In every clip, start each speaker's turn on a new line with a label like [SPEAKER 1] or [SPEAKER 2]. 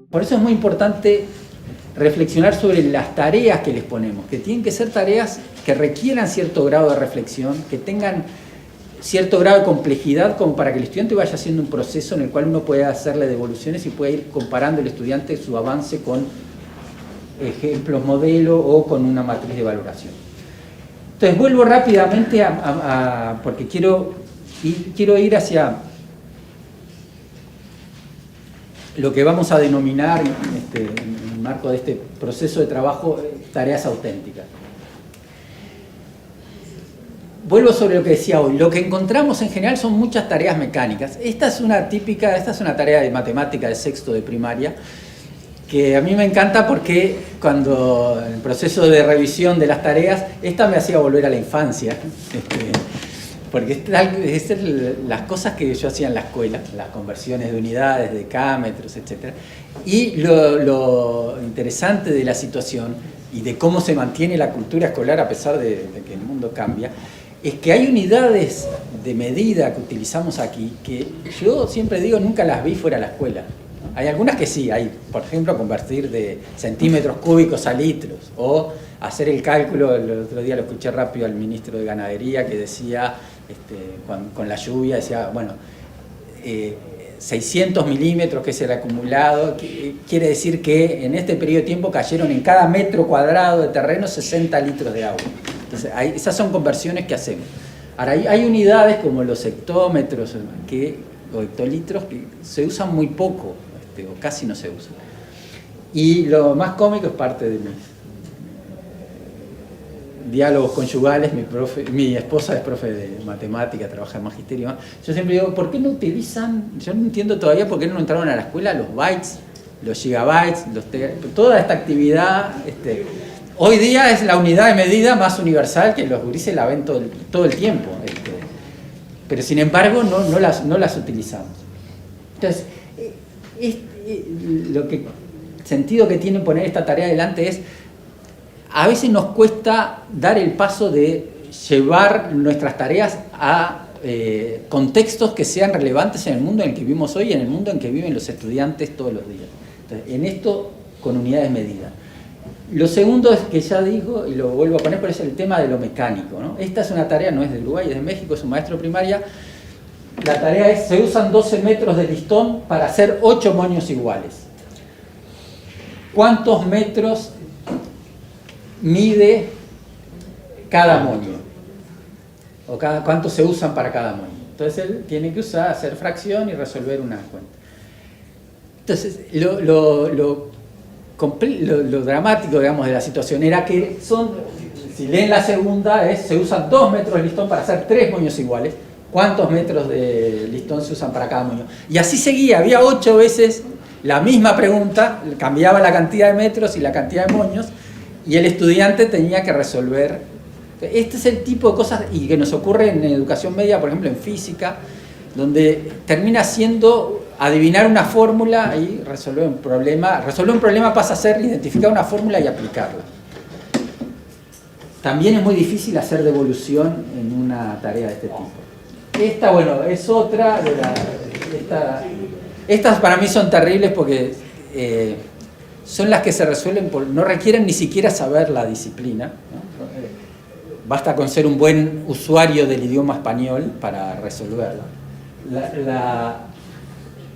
[SPEAKER 1] Por eso es muy importante reflexionar sobre las tareas que les ponemos, que tienen que ser tareas que requieran cierto grado de reflexión, que tengan cierto grado de complejidad como para que el estudiante vaya haciendo un proceso en el cual uno pueda hacerle devoluciones y pueda ir comparando el estudiante su avance con ejemplos modelo o con una matriz de valoración. Entonces vuelvo rápidamente porque quiero ir hacia lo que vamos a denominar en el marco de este proceso de trabajo tareas auténticas. Vuelvo sobre lo que decía hoy. Lo que encontramos en general son muchas tareas mecánicas. Esta es una tarea de matemática de sexto de primaria, que a mí me encanta porque cuando en el proceso de revisión de las tareas, esta me hacía volver a la infancia. Porque es las cosas que yo hacía en la escuela, las conversiones de unidades, de decámetros, etc. Y lo interesante de la situación y de cómo se mantiene la cultura escolar a pesar de que el mundo cambia, es que hay unidades de medida que utilizamos aquí que yo siempre digo nunca las vi fuera de la escuela. Hay algunas que sí, hay, por ejemplo, convertir de centímetros cúbicos a litros, o hacer el cálculo. El otro día lo escuché rápido al ministro de Ganadería que decía, con la lluvia, decía, bueno, 600 milímetros, que es el acumulado, quiere decir que en este periodo de tiempo cayeron en cada metro cuadrado de terreno 60 litros de agua. Entonces, esas son conversiones que hacemos. Ahora, hay unidades como los hectómetros o hectolitros que se usan muy poco, o casi no se usan. Y lo más cómico es parte de mis diálogos conyugales. Mi esposa es profe de matemática, trabaja en magisterio. Yo siempre digo, ¿por qué no utilizan? Yo no entiendo todavía por qué no entraron a la escuela los bytes, los gigabytes, toda esta actividad. Hoy día es la unidad de medida más universal que los gurises la ven todo el tiempo. Pero sin embargo no las utilizamos. Entonces, el sentido que tiene poner esta tarea adelante es, a veces nos cuesta dar el paso de llevar nuestras tareas a contextos que sean relevantes en el mundo en el que vivimos hoy y en el mundo en que viven los estudiantes todos los días. Entonces, en esto, con unidades de medida. Lo segundo es que ya digo, y lo vuelvo a poner, pero es el tema de lo mecánico, ¿no? Esta es una tarea, no es de Uruguay, es de México, es un maestro de primaria. La tarea es, se usan 12 metros de listón para hacer 8 moños iguales. ¿Cuántos metros mide cada moño? ¿O cuántos se usan para cada moño? Entonces él tiene que hacer fracción y resolver una cuenta. Entonces, lo dramático, digamos, de la situación era que si leen la segunda, se usan 2 metros de listón para hacer 3 moños iguales. ¿Cuántos metros de listón se usan para cada moño? Y así seguía, había 8 veces la misma pregunta, cambiaba la cantidad de metros y la cantidad de moños, y el estudiante tenía que resolver. Este es el tipo de cosas y que nos ocurre en educación media, por ejemplo en física, donde termina siendo adivinar una fórmula y resolver un problema. Resolver un problema pasa a ser identificar una fórmula y aplicarla. También es muy difícil hacer devolución en una tarea de este tipo. Esta, bueno, es otra de estas para mí son terribles porque son las que se resuelven no requieren ni siquiera saber la disciplina, ¿no? Basta con ser un buen usuario del idioma español para resolverla.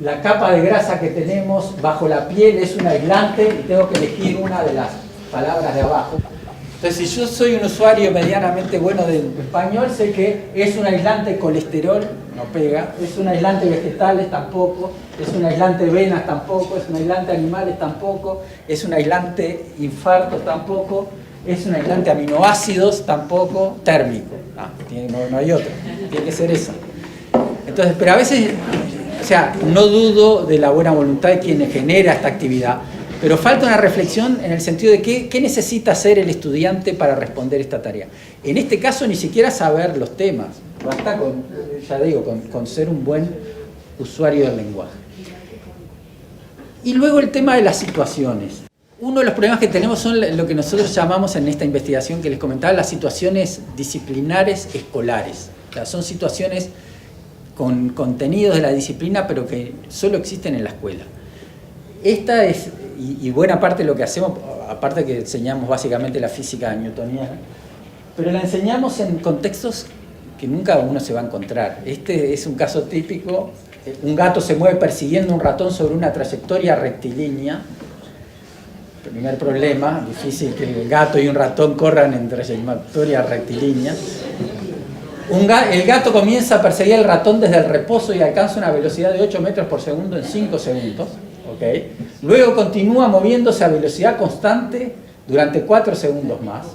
[SPEAKER 1] La capa de grasa que tenemos bajo la piel es un aislante y tengo que elegir una de las palabras de abajo. Entonces, si yo soy un usuario medianamente bueno del español, sé que es un aislante colesterol, no pega, es un aislante vegetales, tampoco, es un aislante venas, tampoco, es un aislante animales, tampoco, es un aislante infartos, tampoco, es un aislante aminoácidos, tampoco, térmico. No hay otro, tiene que ser esa. Entonces, pero a veces, o sea, no dudo de la buena voluntad de quien genera esta actividad, pero falta una reflexión en el sentido de qué necesita hacer el estudiante para responder esta tarea. En este caso, ni siquiera saber los temas, basta con, ya digo, con ser un buen usuario del lenguaje. Y luego el tema de las situaciones. Uno de los problemas que tenemos son lo que nosotros llamamos en esta investigación que les comentaba, las situaciones disciplinares escolares. O sea, son situaciones con contenidos de la disciplina, pero que solo existen en la escuela. Esta es, y buena parte de lo que hacemos, aparte que enseñamos básicamente la física newtoniana, pero la enseñamos en contextos que nunca uno se va a encontrar. Este es un caso típico, un gato se mueve persiguiendo un ratón sobre una trayectoria rectilínea. Primer problema, difícil que el gato y un ratón corran en trayectoria rectilínea. El gato comienza a perseguir al ratón desde el reposo y alcanza una velocidad de 8 metros por segundo en 5 segundos. ¿Okay? Luego continúa moviéndose a velocidad constante durante 4 segundos más.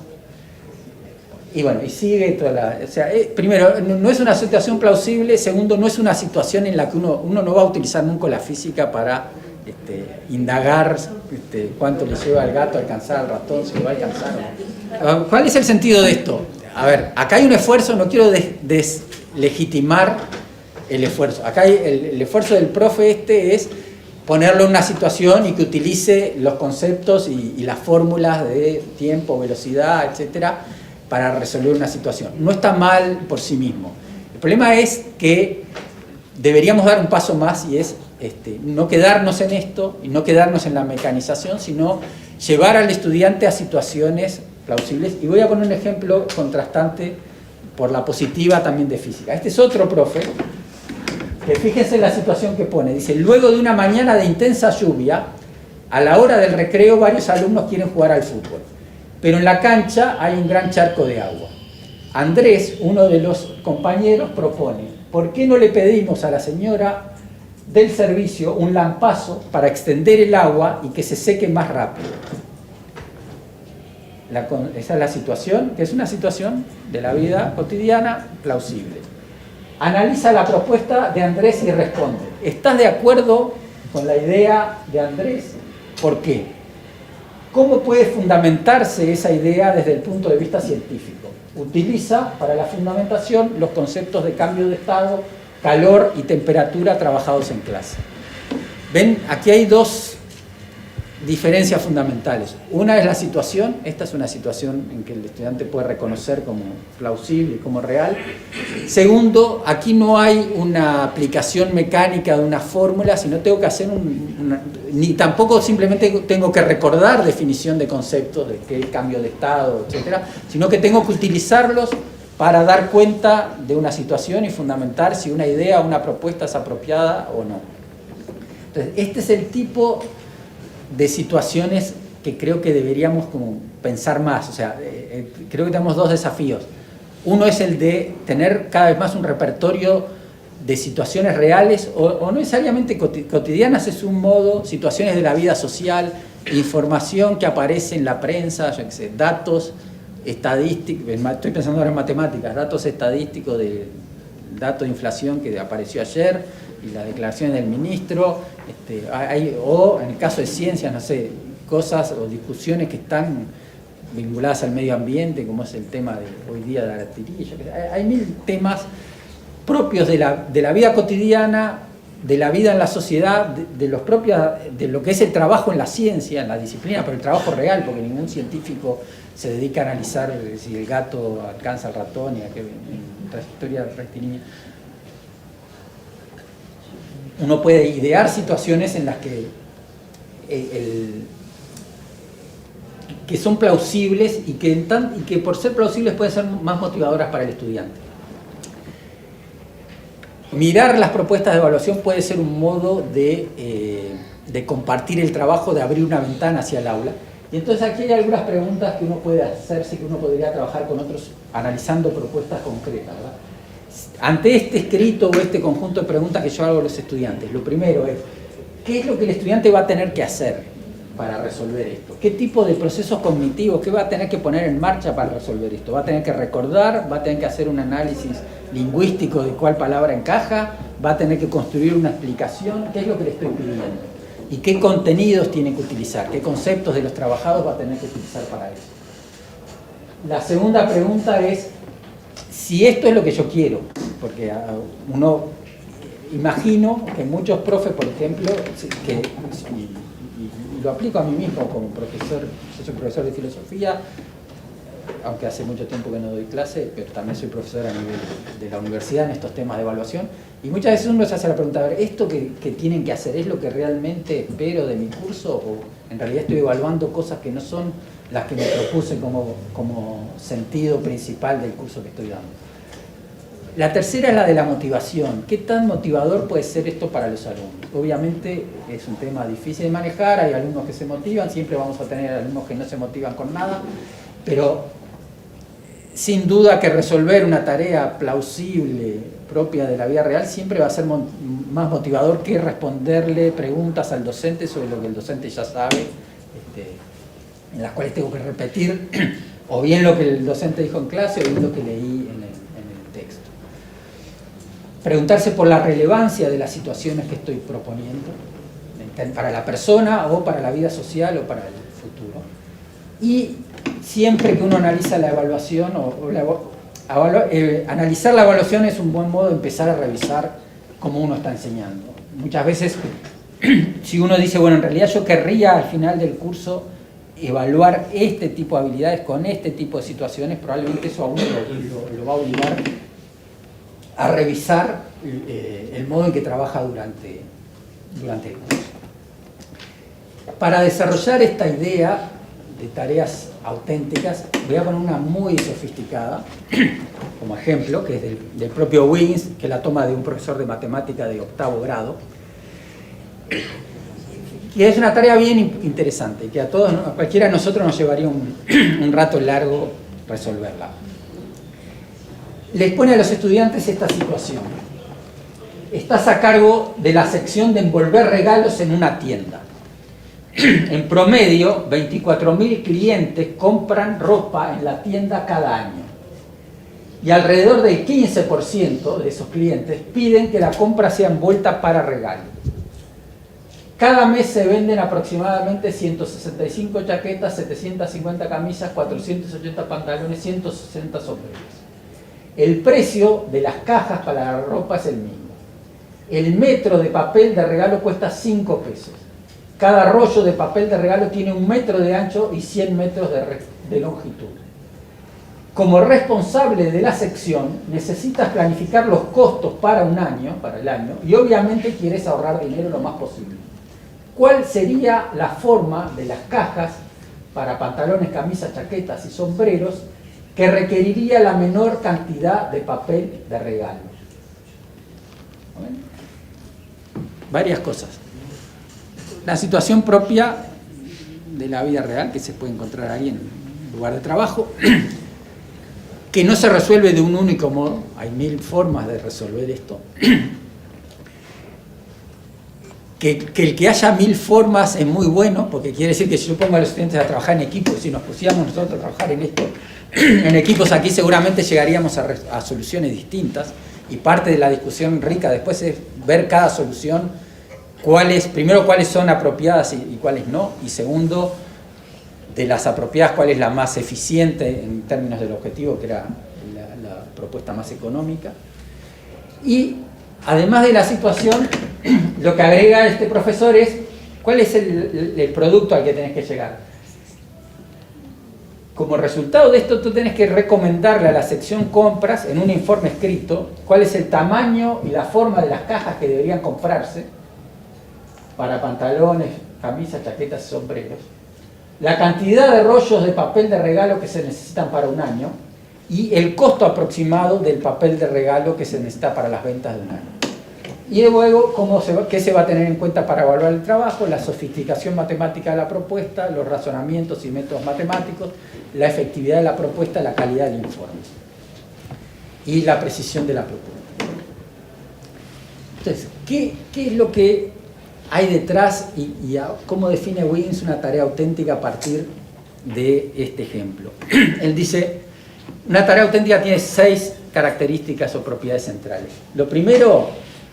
[SPEAKER 1] Y bueno, y sigue toda la... O sea, primero, no es una situación plausible. Segundo, no es una situación en la que uno no va a utilizar nunca la física para indagar cuánto le lleva al gato a alcanzar al ratón, si lo va a alcanzar. ¿Cuál es el sentido de esto? A ver, acá hay un esfuerzo, no quiero deslegitimar el esfuerzo. Acá el esfuerzo del profe es ponerlo en una situación y que utilice los conceptos y las fórmulas de tiempo, velocidad, etcétera, para resolver una situación. No está mal por sí mismo. El problema es que deberíamos dar un paso más y es no quedarnos en esto y no quedarnos en la mecanización, sino llevar al estudiante a situaciones plausibles. Y voy a poner un ejemplo contrastante por la positiva también de física. Este es otro profe, que fíjense la situación que pone. Dice, luego de una mañana de intensa lluvia, a la hora del recreo varios alumnos quieren jugar al fútbol. Pero en la cancha hay un gran charco de agua. Andrés, uno de los compañeros, propone, ¿por qué no le pedimos a la señora del servicio un lampazo para extender el agua y que se seque más rápido? Esa es la situación, que es una situación de la vida cotidiana plausible. Analiza la propuesta de Andrés y responde, ¿estás de acuerdo con la idea de Andrés? ¿Por qué? ¿Cómo puede fundamentarse esa idea desde el punto de vista científico? Utiliza para la fundamentación los conceptos de cambio de estado, calor y temperatura trabajados en clase. ¿Ven? Aquí hay dos diferencias fundamentales. Una es la situación, esta es una situación en que el estudiante puede reconocer como plausible y como real. Segundo, aquí no hay una aplicación mecánica de una fórmula, sino tengo que hacer ni tampoco simplemente tengo que recordar definición de conceptos, de qué cambio de estado, etcétera, sino que tengo que utilizarlos para dar cuenta de una situación y fundamentar si una idea o una propuesta es apropiada o no. Entonces, este es el tipo de situaciones que creo que deberíamos como pensar más. O sea, creo que tenemos dos desafíos. Uno es el de tener cada vez más un repertorio de situaciones reales o no necesariamente cotidianas, es un modo, situaciones de la vida social, información que aparece en la prensa, yo qué sé, datos estadísticos, estoy pensando ahora en matemáticas, datos estadísticos del dato de inflación que apareció ayer y las declaraciones del ministro, o en el caso de ciencias, no sé, cosas o discusiones que están vinculadas al medio ambiente, como es el tema de hoy día de la artillería. Hay mil temas propios de la vida cotidiana, de la vida en la sociedad, de lo que es el trabajo en la ciencia, en la disciplina, pero el trabajo real, porque ningún científico se dedica a analizar si el gato alcanza al ratón y a qué trayectoria rectilínea. Uno puede idear situaciones en las que son plausibles y que por ser plausibles pueden ser más motivadoras para el estudiante. Mirar las propuestas de evaluación puede ser un modo de compartir el trabajo, de abrir una ventana hacia el aula. Y entonces aquí hay algunas preguntas que uno puede hacerse, que uno podría trabajar con otros analizando propuestas concretas, ¿verdad? Ante este escrito o este conjunto de preguntas que yo hago a los estudiantes, lo primero es, ¿qué es lo que el estudiante va a tener que hacer para resolver esto? ¿Qué tipo de procesos cognitivos, qué va a tener que poner en marcha para resolver esto? ¿Va a tener que recordar? ¿Va a tener que hacer un análisis lingüístico de cuál palabra encaja? ¿Va a tener que construir una explicación? ¿Qué es lo que le estoy pidiendo? ¿Y qué contenidos tiene que utilizar? ¿Qué conceptos de los trabajados va a tener que utilizar para eso? La segunda pregunta es, si esto es lo que yo quiero, porque uno imagino que muchos profes, por ejemplo, lo aplico a mí mismo como profesor. Yo soy profesor de filosofía, aunque hace mucho tiempo que no doy clase, pero también soy profesor a nivel de la universidad en estos temas de evaluación. Y muchas veces uno se hace la pregunta, a ver, ¿esto que tienen que hacer es lo que realmente espero de mi curso? ¿O en realidad estoy evaluando cosas que no son las que me propuse como sentido principal del curso que estoy dando? La tercera es la de la motivación. ¿Qué tan motivador puede ser esto para los alumnos? Obviamente es un tema difícil de manejar, hay alumnos que se motivan, siempre vamos a tener alumnos que no se motivan con nada, pero sin duda que resolver una tarea plausible, propia de la vida real, siempre va a ser más motivador que responderle preguntas al docente sobre lo que el docente ya sabe, en las cuales tengo que repetir o bien lo que el docente dijo en clase o bien lo que leí en el texto. Preguntarse por la relevancia de las situaciones que estoy proponiendo para la persona o para la vida social o para el futuro. Y siempre que uno analiza la evaluación, analizar la evaluación es un buen modo de empezar a revisar cómo uno está enseñando. Muchas veces, si uno dice, bueno, en realidad yo querría al final del curso evaluar este tipo de habilidades con este tipo de situaciones, probablemente eso a uno lo va a obligar a revisar el modo en que trabaja durante el curso. Para desarrollar esta idea de tareas auténticas, voy a poner una muy sofisticada como ejemplo, que es del propio Wiggins, que la toma de un profesor de matemática de 8º grado, que es una tarea bien interesante, que a cualquiera de nosotros nos llevaría un rato largo resolverla. Les pone a los estudiantes esta situación. Estás a cargo de la sección de envolver regalos en una tienda. En promedio, 24.000 clientes compran ropa en la tienda cada año. Y alrededor del 15% de esos clientes piden que la compra sea envuelta para regalo. Cada mes se venden aproximadamente 165 chaquetas, 750 camisas, 480 pantalones, 160 sombreros. El precio de las cajas para la ropa es el mismo. El metro de papel de regalo cuesta 5 pesos. Cada rollo de papel de regalo tiene 1 metro de ancho y 100 metros de longitud. Como responsable de la sección, necesitas planificar los costos para el año, y obviamente quieres ahorrar dinero lo más posible. ¿Cuál sería la forma de las cajas para pantalones, camisas, chaquetas y sombreros que requeriría la menor cantidad de papel de regalo? ¿Ven? Varias cosas. La situación propia de la vida real que se puede encontrar ahí en un lugar de trabajo, que no se resuelve de un único modo, hay 1000 formas de resolver esto. Que el que haya 1000 formas es muy bueno, porque quiere decir que si yo pongo a los estudiantes a trabajar en equipo, si nos pusiéramos nosotros a trabajar en esto, en equipos aquí seguramente llegaríamos a soluciones distintas, y parte de la discusión rica después es ver cada solución, primero cuáles son apropiadas y cuáles no, y segundo, de las apropiadas cuál es la más eficiente en términos del objetivo, que era la propuesta más económica. Y además de la situación, lo que agrega este profesor es cuál es el producto al que tenés que llegar. Como resultado de esto, tú tenés que recomendarle a la sección compras en un informe escrito cuál es el tamaño y la forma de las cajas que deberían comprarse para pantalones, camisas, chaquetas y sombreros, la cantidad de rollos de papel de regalo que se necesitan para un año y el costo aproximado del papel de regalo que se necesita para las ventas de un año. Y luego, ¿qué se va a tener en cuenta para evaluar el trabajo? La sofisticación matemática de la propuesta, los razonamientos y métodos matemáticos, la efectividad de la propuesta, la calidad del informe y la precisión de la propuesta. Entonces, ¿qué es lo que hay detrás y cómo define Wiggins una tarea auténtica a partir de este ejemplo? Él dice, una tarea auténtica tiene 6 características o propiedades centrales. Lo primero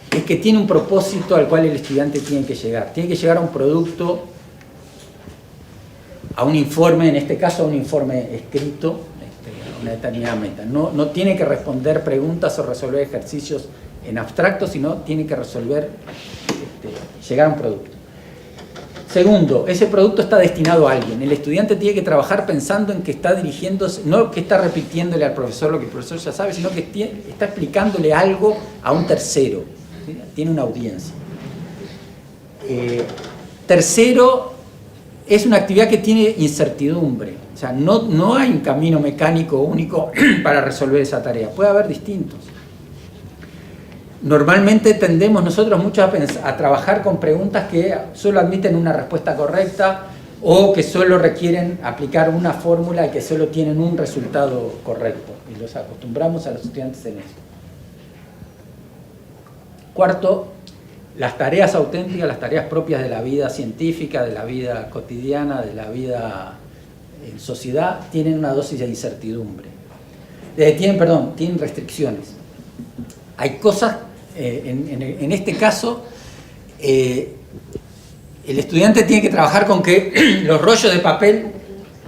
[SPEAKER 1] es que tiene un propósito al cual el estudiante tiene que llegar. Tiene que llegar a un producto, a un informe, en este caso a un informe escrito, a una determinada meta. No tiene que responder preguntas o resolver ejercicios en abstracto, sino tiene que llegar a un producto. Segundo, ese producto está destinado a alguien. El estudiante tiene que trabajar pensando en que está dirigiéndose, no que está repitiéndole al profesor lo que el profesor ya sabe, sino que está explicándole algo a un tercero. ¿Sí? Tiene una audiencia. Tercero, es una actividad que tiene incertidumbre. O sea, no hay un camino mecánico único para resolver esa tarea. Puede haber distintos. Normalmente tendemos nosotros mucho a trabajar con preguntas que solo admiten una respuesta correcta o que solo requieren aplicar una fórmula y que solo tienen un resultado correcto. Y los acostumbramos a los estudiantes en eso. Cuarto, las tareas auténticas, las tareas propias de la vida científica, de la vida cotidiana, de la vida en sociedad, tienen una dosis de incertidumbre. Tienen restricciones. Hay cosas, en este caso, el estudiante tiene que trabajar con que los rollos de papel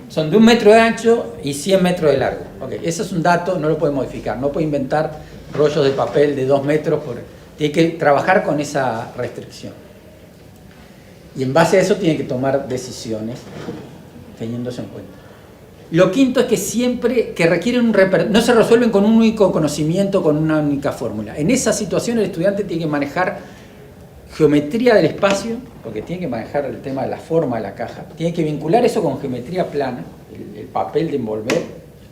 [SPEAKER 1] son de 1 metro de ancho y 100 metros de largo. Okay, ese es un dato, no lo puede modificar, no puede inventar rollos de papel de 2 metros, tiene que trabajar con esa restricción. Y en base a eso tiene que tomar decisiones teniéndose en cuenta. Lo quinto es que siempre que requieren no se resuelven con un único conocimiento, con una única fórmula. En esa situación el estudiante tiene que manejar geometría del espacio, porque tiene que manejar el tema de la forma de la caja, tiene que vincular eso con geometría plana, el papel de envolver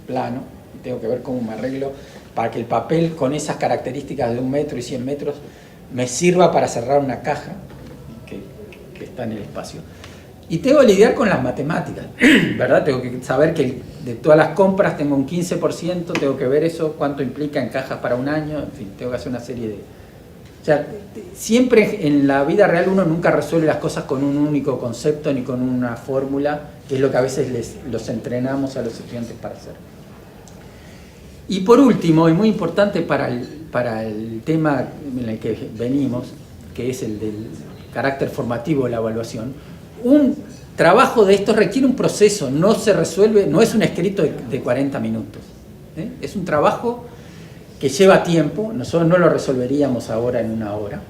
[SPEAKER 1] plano, tengo que ver cómo me arreglo para que el papel con esas características de 1 metro y 100 metros me sirva para cerrar una caja que está en el espacio. Y tengo que lidiar con las matemáticas, ¿verdad? Tengo que saber que de todas las compras tengo un 15%, tengo que ver eso, cuánto implica en cajas para un año, en fin, tengo que hacer una serie de... O sea, siempre en la vida real uno nunca resuelve las cosas con un único concepto ni con una fórmula, que es lo que a veces los entrenamos a los estudiantes para hacer. Y por último, y muy importante para el tema en el que venimos, que es el del carácter formativo de la evaluación, un trabajo de esto requiere un proceso, no se resuelve, no es un escrito de 40 minutos. Es un trabajo que lleva tiempo, nosotros no lo resolveríamos ahora en 1 hora,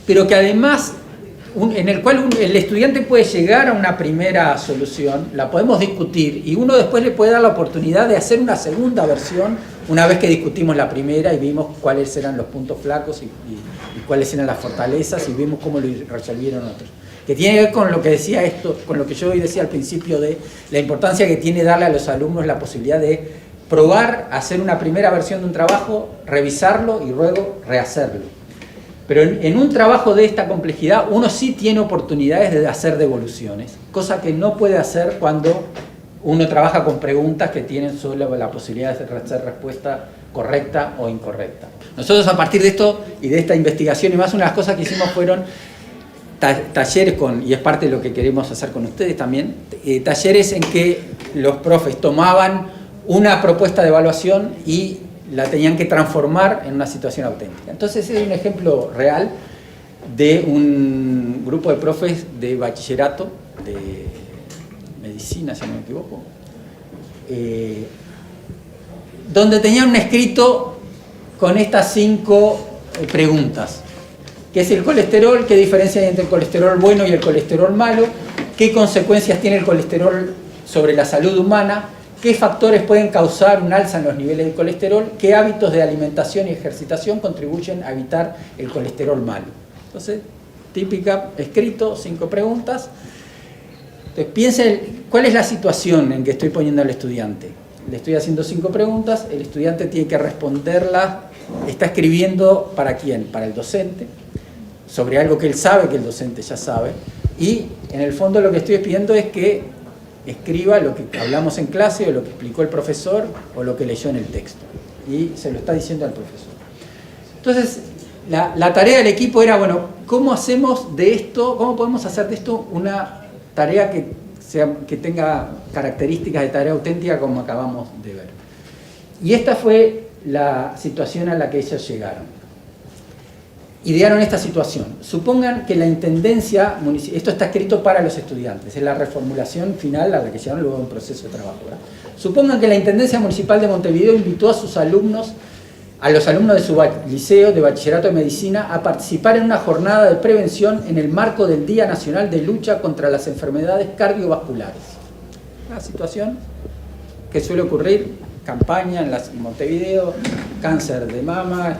[SPEAKER 1] pero que además, en el cual el estudiante puede llegar a una primera solución, la podemos discutir y uno después le puede dar la oportunidad de hacer una segunda versión una vez que discutimos la primera y vimos cuáles eran los puntos flacos y cuáles eran las fortalezas y vimos cómo lo resolvieron otros. Que tiene que ver con lo que decía con lo que yo hoy decía al principio de la importancia que tiene darle a los alumnos la posibilidad de probar, hacer una primera versión de un trabajo, revisarlo y luego rehacerlo. Pero en un trabajo de esta complejidad uno sí tiene oportunidades de hacer devoluciones, cosa que no puede hacer cuando uno trabaja con preguntas que tienen solo la posibilidad de hacer respuesta correcta o incorrecta. Nosotros a partir de esto y de esta investigación y más, una de las cosas que hicimos fueron talleres y es parte de lo que queremos hacer con ustedes también, talleres en que los profes tomaban una propuesta de evaluación y la tenían que transformar en una situación auténtica. Entonces es un ejemplo real de un grupo de profes de bachillerato, de medicina, si no me equivoco, donde tenían un escrito con estas 5 preguntas. ¿Qué es el colesterol? ¿Qué diferencia hay entre el colesterol bueno y el colesterol malo? ¿Qué consecuencias tiene el colesterol sobre la salud humana? ¿Qué factores pueden causar un alza en los niveles de colesterol? ¿Qué hábitos de alimentación y ejercitación contribuyen a evitar el colesterol malo? Entonces, típica, escrito, 5 preguntas. Entonces, piensen cuál es la situación en que estoy poniendo al estudiante. Le estoy haciendo 5 preguntas, el estudiante tiene que responderlas. Está escribiendo ¿para quién? Para el docente, sobre algo que él sabe, que el docente ya sabe. Y en el fondo lo que estoy pidiendo es que escriba lo que hablamos en clase o lo que explicó el profesor o lo que leyó en el texto. Y se lo está diciendo al profesor. Entonces, la tarea del equipo era, bueno, ¿cómo hacemos de esto, cómo podemos hacer de esto una tarea que tenga características de tarea auténtica como acabamos de ver? Y esta fue la situación a la que ellos llegaron. Idearon esta situación. Supongan que la intendencia municipal, esto está escrito para los estudiantes, es la reformulación final a la que llegaron luego de un proceso de trabajo, ¿verdad? Supongan que la intendencia municipal de Montevideo invitó a sus alumnos a los alumnos de su liceo de bachillerato de medicina a participar en una jornada de prevención en el marco del Día Nacional de Lucha contra las Enfermedades Cardiovasculares. Una situación que suele ocurrir, campaña en Montevideo, cáncer de mama,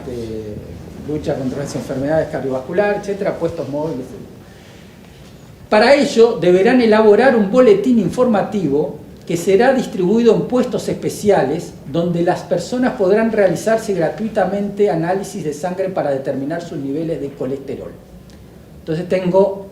[SPEAKER 1] lucha contra las enfermedades cardiovasculares, etcétera, puestos móviles. Para ello deberán elaborar un boletín informativo que será distribuido en puestos especiales donde las personas podrán realizarse gratuitamente análisis de sangre para determinar sus niveles de colesterol. Entonces tengo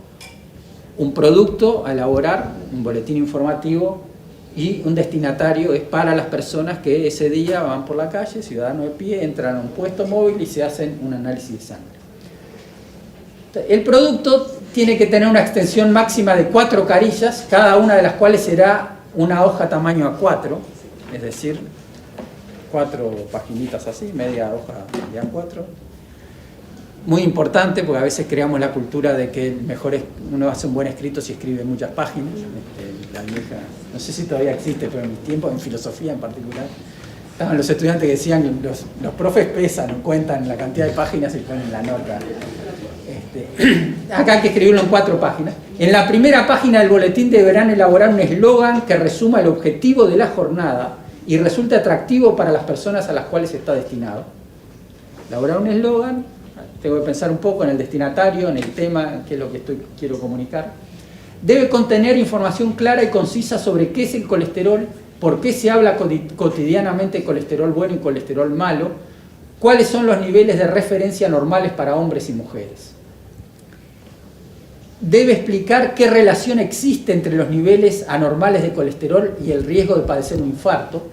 [SPEAKER 1] un producto a elaborar, un boletín informativo, y un destinatario es para las personas que ese día van por la calle, ciudadanos de pie, entran a un puesto móvil y se hacen un análisis de sangre. El producto tiene que tener una extensión máxima de 4 carillas, cada una de las cuales será una hoja tamaño A4, es decir, 4 paginitas así, media hoja de A4. Muy importante, porque a veces creamos la cultura de que mejor uno hace un buen escrito si escribe muchas páginas. La vieja, no sé si todavía existe, pero en mis tiempos, en filosofía en particular, estaban los estudiantes que decían que los profes pesan, cuentan la cantidad de páginas y ponen la nota. Acá hay que escribirlo en 4 páginas. En la primera página del boletín deberán elaborar un eslogan que resuma el objetivo de la jornada y resulte atractivo para las personas a las cuales está destinado. Elaborar un eslogan, tengo que pensar un poco en el destinatario, en el tema, qué es lo que quiero comunicar. Debe contener información clara y concisa sobre qué es el colesterol, por qué se habla cotidianamente de colesterol bueno y colesterol malo, cuáles son los niveles de referencia normales para hombres y mujeres. Debe explicar qué relación existe entre los niveles anormales de colesterol y el riesgo de padecer un infarto.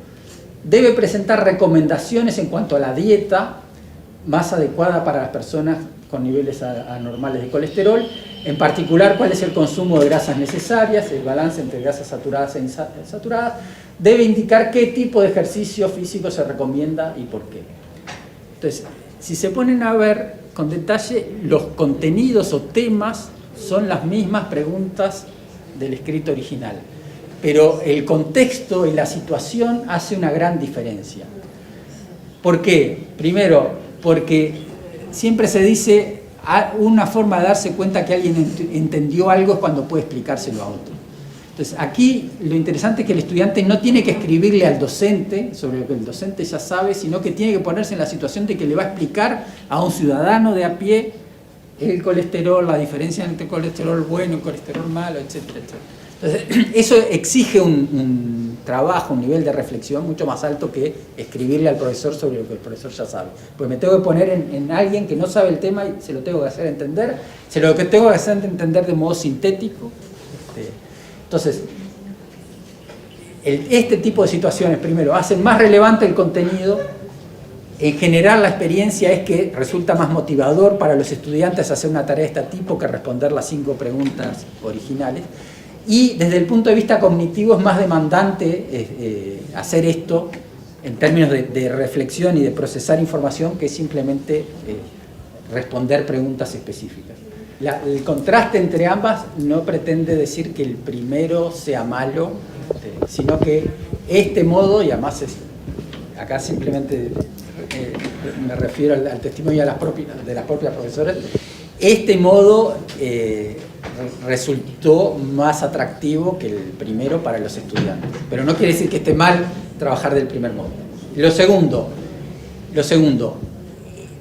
[SPEAKER 1] Debe presentar recomendaciones en cuanto a la dieta más adecuada para las personas con niveles anormales de colesterol, en particular cuál es el consumo de grasas necesarias, el balance entre grasas saturadas e insaturadas. Debe indicar qué tipo de ejercicio físico se recomienda y por qué. Entonces, si se ponen a ver con detalle, los contenidos o temas son las mismas preguntas del escrito original, pero el contexto y la situación hace una gran diferencia. ¿Por qué? Primero, porque siempre se dice una forma de darse cuenta que alguien entendió algo es cuando puede explicárselo a otro. Entonces, aquí lo interesante es que el estudiante no tiene que escribirle al docente sobre lo que el docente ya sabe, sino que tiene que ponerse en la situación de que le va a explicar a un ciudadano de a pie el colesterol, la diferencia entre colesterol bueno y colesterol malo, etcétera, etcétera. Entonces, eso exige un trabajo, un nivel de reflexión mucho más alto que escribirle al profesor sobre lo que el profesor ya sabe. Pues me tengo que poner en alguien que no sabe el tema y se lo tengo que hacer entender, se lo que tengo que hacer entender de modo sintético. Entonces, este tipo de situaciones, primero, hacen más relevante el contenido. En general, la experiencia es que resulta más motivador para los estudiantes hacer una tarea de este tipo que responder las 5 preguntas originales. Y desde el punto de vista cognitivo es más demandante hacer esto en términos de reflexión y de procesar información que simplemente responder preguntas específicas. El contraste entre ambas no pretende decir que el primero sea malo, sino que este modo, y además acá simplemente me refiero al testimonio de las propias profesoras, este modo resultó más atractivo que el primero para los estudiantes. Pero no quiere decir que esté mal trabajar del primer modo. Lo segundo,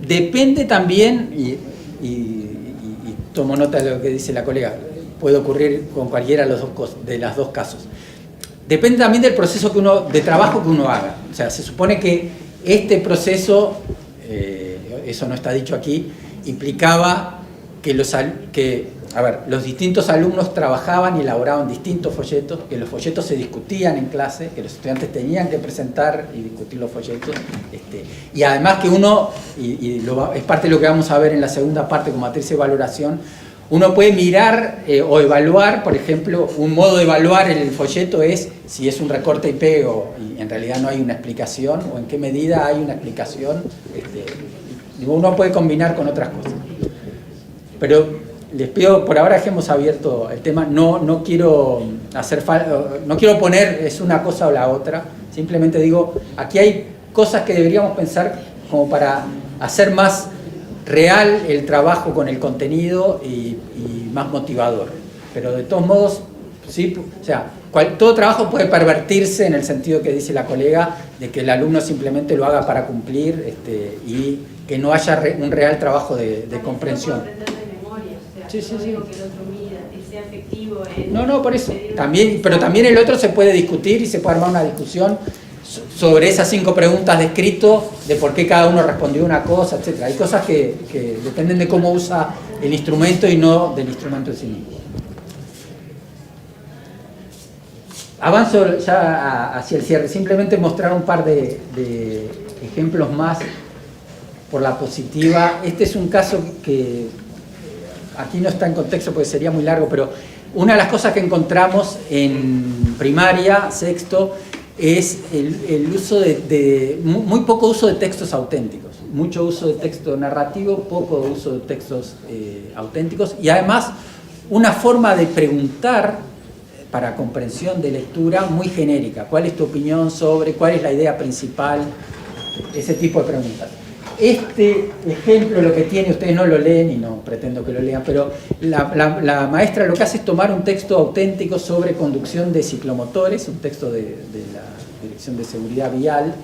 [SPEAKER 1] depende también, y tomo nota de lo que dice la colega, puede ocurrir con cualquiera de las dos casos. Depende también del proceso de trabajo que uno haga. O sea, se supone que este proceso, eso no está dicho aquí, implicaba que los distintos alumnos trabajaban y elaboraban distintos folletos, que los folletos se discutían en clase, que los estudiantes tenían que presentar y discutir los folletos, y además que uno, es parte de lo que vamos a ver en la segunda parte con matriz de valoración, uno puede mirar o evaluar, por ejemplo, un modo de evaluar el folleto es si es un recorte y pego y en realidad no hay una explicación, o en qué medida hay una explicación. Uno puede combinar con otras cosas. Pero les pido, por ahora dejemos abierto el tema, no quiero poner es una cosa o la otra, simplemente digo, aquí hay cosas que deberíamos pensar como para hacer más real el trabajo con el contenido y más motivador. Pero de todos modos, sí, o sea, todo trabajo puede pervertirse en el sentido que dice la colega, de que el alumno simplemente lo haga para cumplir y que no haya un real trabajo de comprensión. Sí. No, por eso. También, pero también el otro se puede discutir y se puede armar una discusión sobre esas 5 preguntas de escrito, de por qué cada uno respondió una cosa, etc. Hay cosas que dependen de cómo usa el instrumento y no del instrumento en sí mismo. Avanzo ya hacia el cierre, simplemente mostrar un par de ejemplos más por la positiva. Este es un caso que aquí no está en contexto porque sería muy largo, pero una de las cosas que encontramos en primaria, sexto, es el uso muy poco uso de textos auténticos, mucho uso de texto narrativo, poco uso de textos auténticos, y además una forma de preguntar para comprensión de lectura muy genérica. ¿Cuál es tu opinión sobre? ¿Cuál es la idea principal? Ese tipo de preguntas. Este ejemplo lo que tiene, ustedes no lo leen y no pretendo que lo lean, pero la maestra lo que hace es tomar un texto auténtico sobre conducción de ciclomotores, un texto de la Dirección de Seguridad Vial,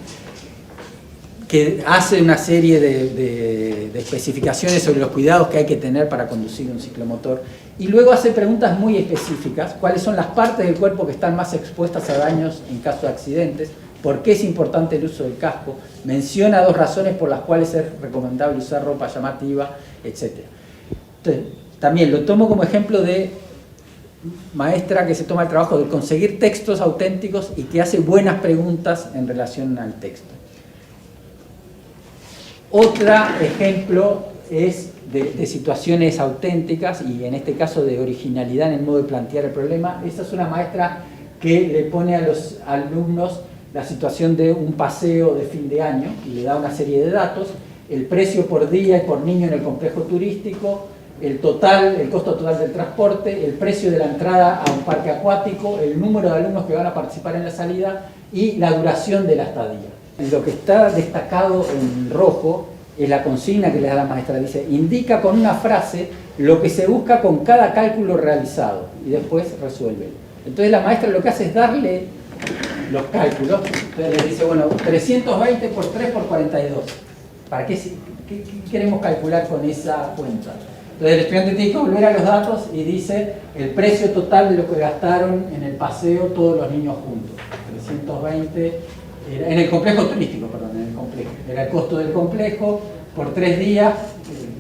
[SPEAKER 1] que hace una serie de especificaciones sobre los cuidados que hay que tener para conducir un ciclomotor, y luego hace preguntas muy específicas: cuáles son las partes del cuerpo que están más expuestas a daños en caso de accidentes, por qué es importante el uso del casco, menciona 2 razones por las cuales es recomendable usar ropa llamativa, etc. Entonces, también lo tomo como ejemplo de maestra que se toma el trabajo de conseguir textos auténticos y que hace buenas preguntas en relación al texto. Otro ejemplo es de situaciones auténticas y en este caso de originalidad en el modo de plantear el problema. Esta es una maestra que le pone a los alumnos la situación de un paseo de fin de año y le da una serie de datos: el precio por día y por niño en el complejo turístico, el costo total del transporte, el precio de la entrada a un parque acuático, el número de alumnos que van a participar en la salida y la duración de la estadía. Lo que está destacado en rojo es la consigna que le da la maestra. Dice: indica con una frase lo que se busca con cada cálculo realizado y después resuelve. Entonces la maestra lo que hace es darle los cálculos. Entonces le dice: bueno, 320 por 3 por 42. ¿Para qué queremos calcular con esa cuenta? Entonces el estudiante tiene que volver a los datos y dice el precio total de lo que gastaron en el paseo todos los niños juntos. 320, en el complejo turístico, perdón, en el complejo. Era el costo del complejo por 3 días,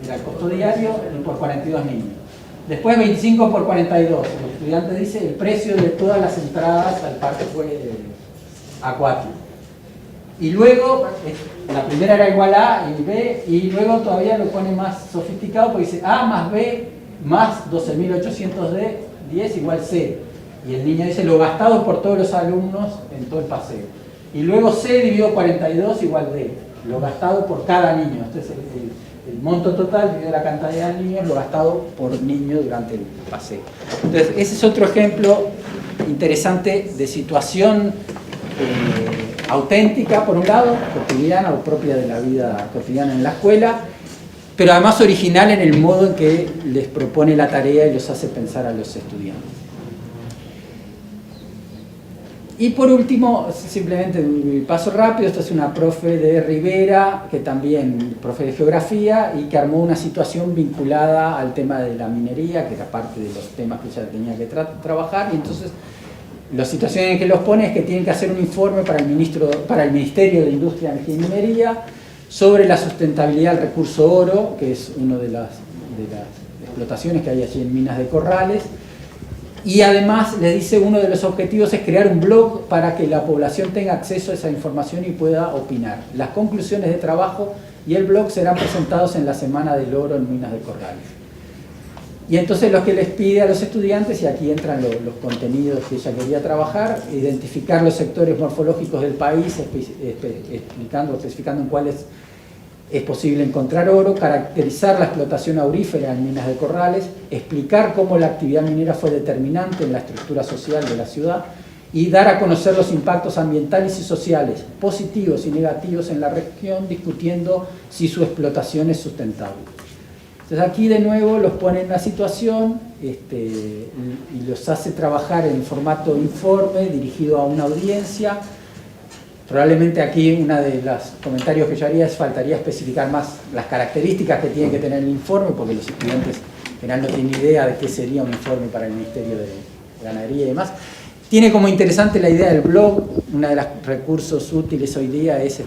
[SPEAKER 1] era el costo diario, por 42 niños. Después 25 por 42, el estudiante dice el precio de todas las entradas al parque acuático. Y luego, la primera era igual a y B, y luego todavía lo pone más sofisticado porque dice A más B más 12.810 igual C. Y el niño dice lo gastado por todos los alumnos en todo el paseo. Y luego C dividido 42 igual D, lo gastado por cada niño. Este es el monto total dividido la cantidad de niños, lo gastado por niño durante el paseo. Entonces, ese es otro ejemplo interesante de situación auténtica, por un lado, cotidiana o propia de la vida cotidiana en la escuela, pero además original en el modo en que les propone la tarea y los hace pensar a los estudiantes. Y por último, simplemente un paso rápido, esta es una profe de Rivera, que también profe de geografía, y que armó una situación vinculada al tema de la minería, que era parte de los temas que ella tenía que trabajar, y entonces la situación en que los pone es que tienen que hacer un informe para el Ministerio de Industria, Energía y Minería sobre la sustentabilidad del recurso oro, que es una de las explotaciones que hay allí en Minas de Corrales. Y además les dice uno de los objetivos es crear un blog para que la población tenga acceso a esa información y pueda opinar. Las conclusiones de trabajo y el blog serán presentados en la Semana del Oro en Minas de Corrales. Y entonces lo que les pide a los estudiantes, y aquí entran los contenidos que ella quería trabajar: identificar los sectores morfológicos del país, especificando en cuáles es posible encontrar oro, caracterizar la explotación aurífera en Minas de Corrales, explicar cómo la actividad minera fue determinante en la estructura social de la ciudad, y dar a conocer los impactos ambientales y sociales, positivos y negativos en la región, discutiendo si su explotación es sustentable. Entonces aquí de nuevo los pone en la situación y los hace trabajar en formato informe dirigido a una audiencia. Probablemente aquí uno de los comentarios que yo haría es faltaría especificar más las características que tiene que tener el informe, porque los estudiantes en general no tienen idea de qué sería un informe para el Ministerio de Ganadería y demás. Tiene como interesante la idea del blog. Uno de los recursos útiles hoy día es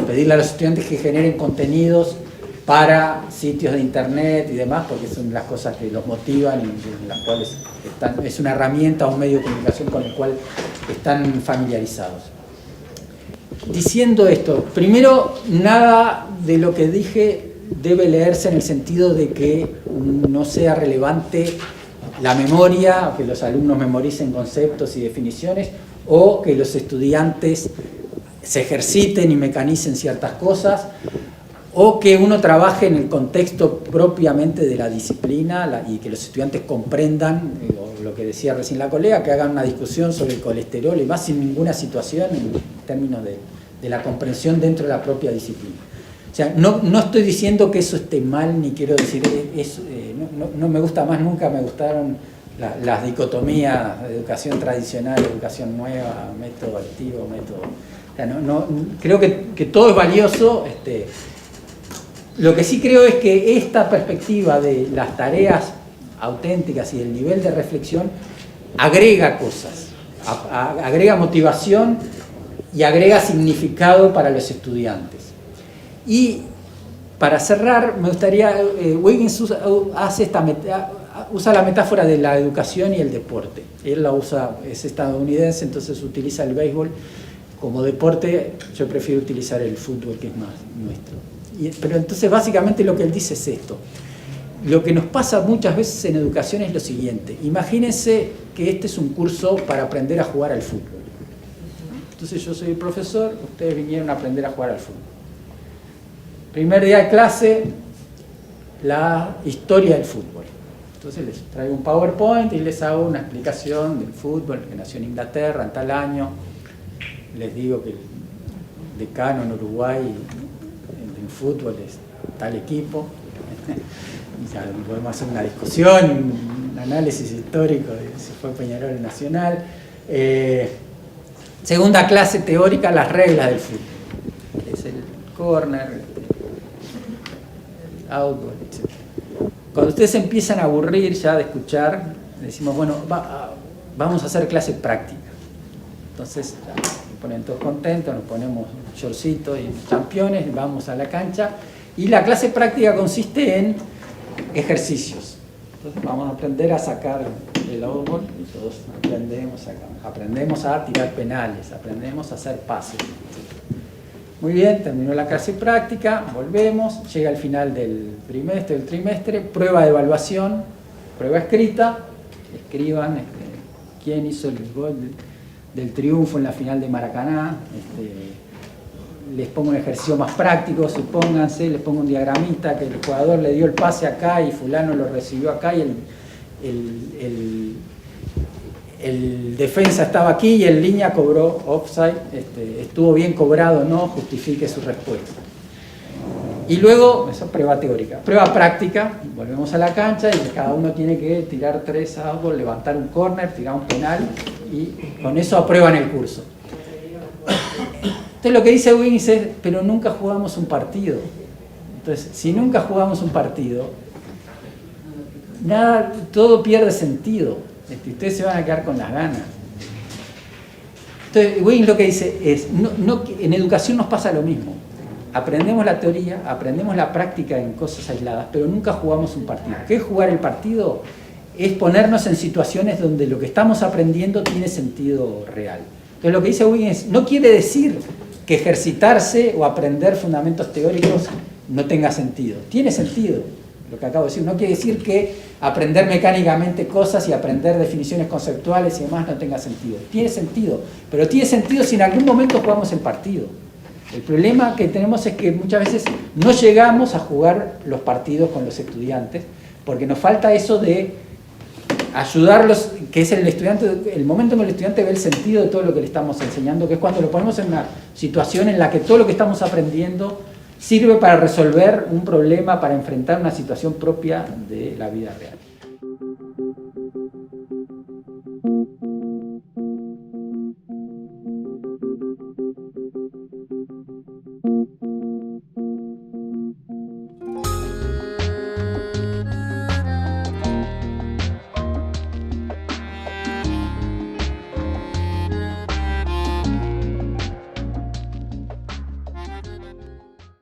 [SPEAKER 1] pedirle a los estudiantes que generen contenidos para sitios de internet y demás, porque son las cosas que los motivan y en las cuales es una herramienta o un medio de comunicación con el cual están familiarizados. Diciendo esto, primero, nada de lo que dije debe leerse en el sentido de que no sea relevante la memoria, que los alumnos memoricen conceptos y definiciones, o que los estudiantes se ejerciten y mecanicen ciertas cosas, o que uno trabaje en el contexto propiamente de la disciplina y que los estudiantes comprendan, lo que decía recién la colega, que hagan una discusión sobre el colesterol y más sin ninguna situación en términos de la comprensión dentro de la propia disciplina. O sea, no estoy diciendo que eso esté mal, ni quiero decir, no me gusta más, nunca me gustaron las dicotomías de educación tradicional, educación nueva, método activo, método... O sea, creo que todo es valioso. Lo que sí creo es que esta perspectiva de las tareas auténticas y del nivel de reflexión agrega cosas, agrega motivación y agrega significado para los estudiantes. Y para cerrar, me gustaría, Wiggins usa la metáfora de la educación y el deporte. Él la usa, es estadounidense, entonces utiliza el béisbol como deporte. Yo prefiero utilizar el fútbol, que es más nuestro. Pero entonces básicamente lo que él dice es esto. Lo que nos pasa muchas veces en educación es lo siguiente. Imagínense que este es un curso para aprender a jugar al fútbol. Entonces yo soy el profesor, ustedes vinieron a aprender a jugar al fútbol. Primer día de clase, la historia del fútbol. Entonces les traigo un PowerPoint y les hago una explicación del fútbol, que nació en Inglaterra en tal año. Les digo que el decano en Uruguay en fútbol es tal equipo. Y ya podemos hacer una discusión, un análisis histórico de si fue Peñarol Nacional. Segunda clase teórica, las reglas del fútbol. Es el córner, el outdoor, etc. Cuando ustedes empiezan a aburrir ya de escuchar, decimos, bueno, vamos a hacer clase práctica. Entonces, ya, se ponen todos contentos, nos ponemos shortcitos y championes, vamos a la cancha. Y la clase práctica consiste en ejercicios. Entonces vamos a aprender a sacar el outboard y todos aprendemos a tirar penales, aprendemos a hacer pases. Muy bien, terminó la clase práctica, volvemos, llega el final del trimestre, prueba de evaluación, prueba escrita, escriban quién hizo el gol del triunfo en la final de Maracaná. Les pongo un ejercicio más práctico, supónganse, les pongo un diagramita que el jugador le dio el pase acá y fulano lo recibió acá y el defensa estaba aquí y en línea cobró offside, estuvo bien cobrado o no, justifique su respuesta. Y luego, esa es prueba teórica. Prueba práctica, volvemos a la cancha y cada uno tiene que tirar 3 outboards, levantar un córner, tirar un penal y con eso aprueban el curso. Entonces lo que dice Wiggins es, pero nunca jugamos un partido. Entonces, si nunca jugamos un partido, nada, todo pierde sentido. Ustedes se van a quedar con las ganas. Entonces, Wiggins lo que dice es, en educación nos pasa lo mismo. Aprendemos la teoría, aprendemos la práctica en cosas aisladas, pero nunca jugamos un partido. ¿Qué es jugar el partido? Es ponernos en situaciones donde lo que estamos aprendiendo tiene sentido real. Entonces lo que dice Wiggins no quiere decir que ejercitarse o aprender fundamentos teóricos no tenga sentido. Tiene sentido lo que acabo de decir. No quiere decir que aprender mecánicamente cosas y aprender definiciones conceptuales y demás no tenga sentido. Tiene sentido, pero tiene sentido si en algún momento jugamos el partido. El problema que tenemos es que muchas veces no llegamos a jugar los partidos con los estudiantes porque nos falta eso de ayudarlos, que es el estudiante, el momento en que el estudiante ve el sentido de todo lo que le estamos enseñando, que es cuando lo ponemos en una situación en la que todo lo que estamos aprendiendo sirve para resolver un problema, para enfrentar una situación propia de la vida real.